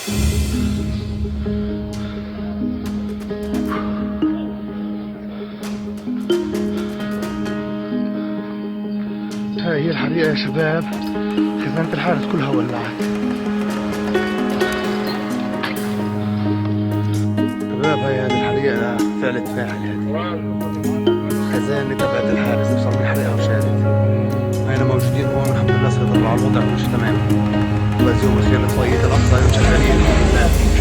هاي هي الحريقة يا شباب، خزانة الحارس كلها ولعت. شباب هاي هذه الحريقة فعلة فاعل، هذه خزانة تبعت الحارس بصار من حريقة وشادت. هاينا موجودين هون الحمد لله سيطروا على الوضع ومشي تمام. بس يوم الخير لطفية الأقصى يوم شغالين الحمد لله.